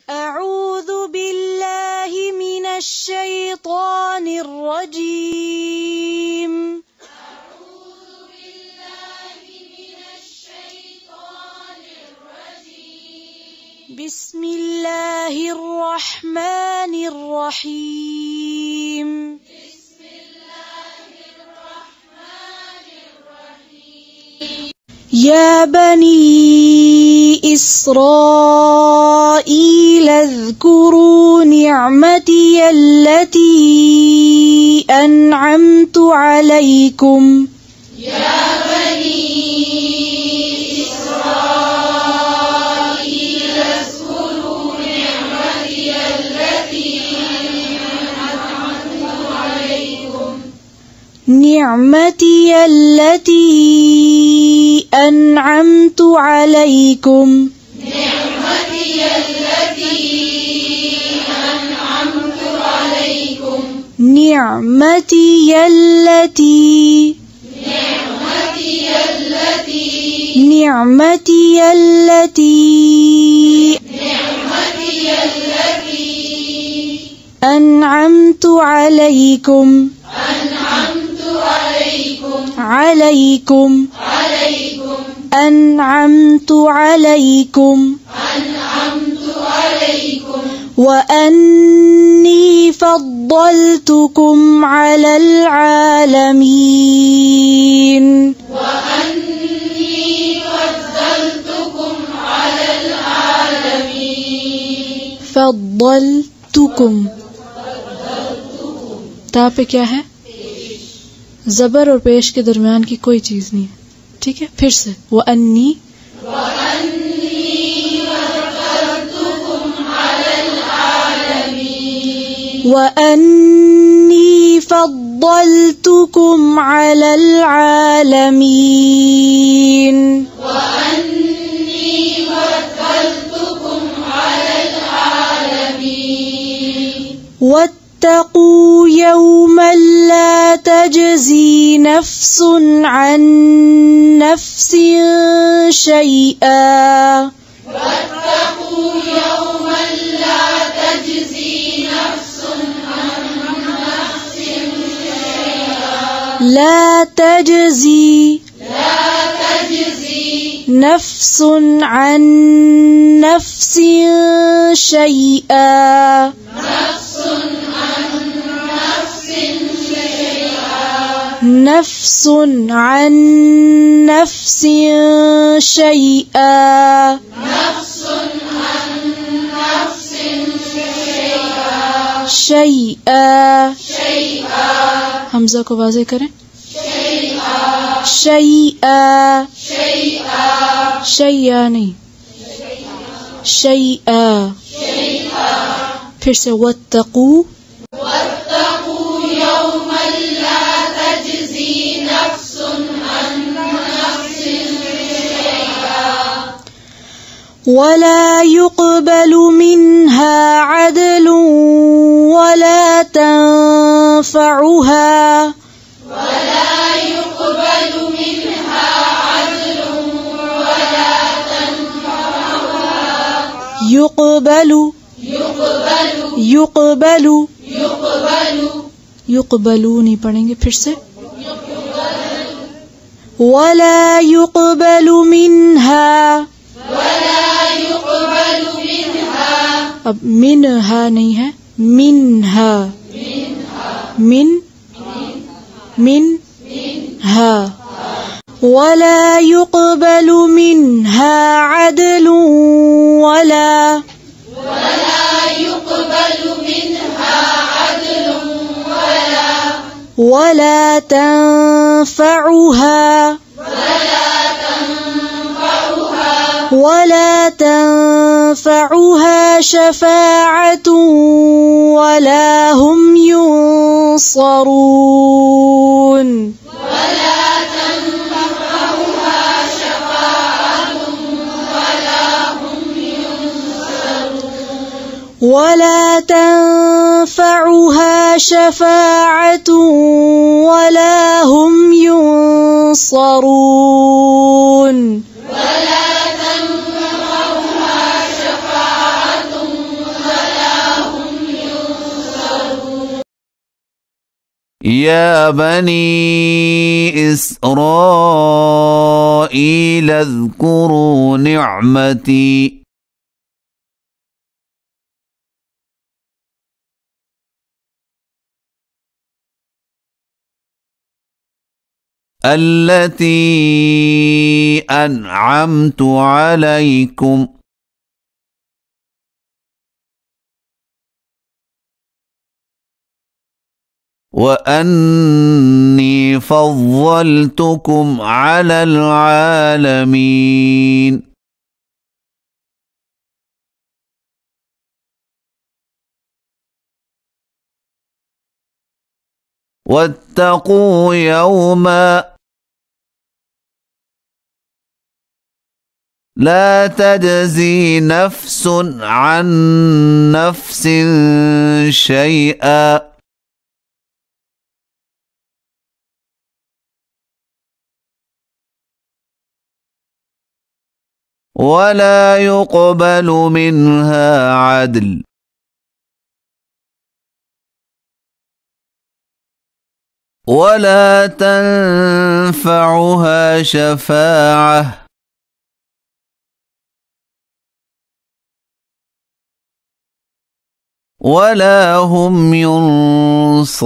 أعوذ بالله من الشيطان الرجيم. بسم الله الرحمن الرحيم. يا بني إسرائيل اذكروا نعمتي التي أنعمت عليكم. يا بني إسرائيل اذكروا نعمتي التي أنعمت عليكم. نعمتي التي أنعمت عليكم. نعمتي التي أنعمت عليكم. نعمتي التي نعمتي التي نعمتي التي نعمتي التي أنعمت عليكم. أنعمت عليكم. عليكم عليكم. أنعمت عليكم. أنعمت عليكم. وأني فضلتكم على العالمين. وأني فضلتكم على العالمين. فضلتكم. ता पे क्या है? जबर और पेश के दरमियान की कोई चीज नहीं है. ठीक है, फिर से वअन्नी وأني فضلتكم على العالمين. وأني فضلتكم على العالمين. واتقوا يوما لا تجزي نفس عن نفس شيئا. واتقوا يوما لا تجزي نفس عن نفس شيئا. لا تجزي نفس عن نفس شيئا. نفس عن نفس شيئا. نفس عن نفس شيئا. شيئا. شيئا. हमजा को वाज़े करें. شيئا. شيئا. شيئا. شيئا नहीं. شيئا. شيئا. फिर से वत्तकू. واتقوا يوما لا تجزي نفس عن نفس شيئا. ولا يقبل منها عدل ولا تنفعها. ولا يقبل منها عدل ولا تنفعها. يقبل يقبل يقبلू नहीं पढ़ेंगे, फिर से. ولا يقبل منها. ولا يقبل منها. अब मिनहा नहीं है, मिनहा. منها. ولا يقبل منها عدل ولا يقبل منها عدل ولا تنفعها. ولا تنفعها شفاعة ولا هم ينصرون. ولا تنفعها شفاعة ولا هم ينصرون. ولا تنفعها شفاعة يا بني إسرائيل اذكروا نعمتي التي أنعمت عليكم وأني فضلتكم على العالمين واتقوا يوما لا تجزي نفس عن نفس شيئا ولا يقبل منها عدل ولا تنفعها شفاعة ولا هم ينصرون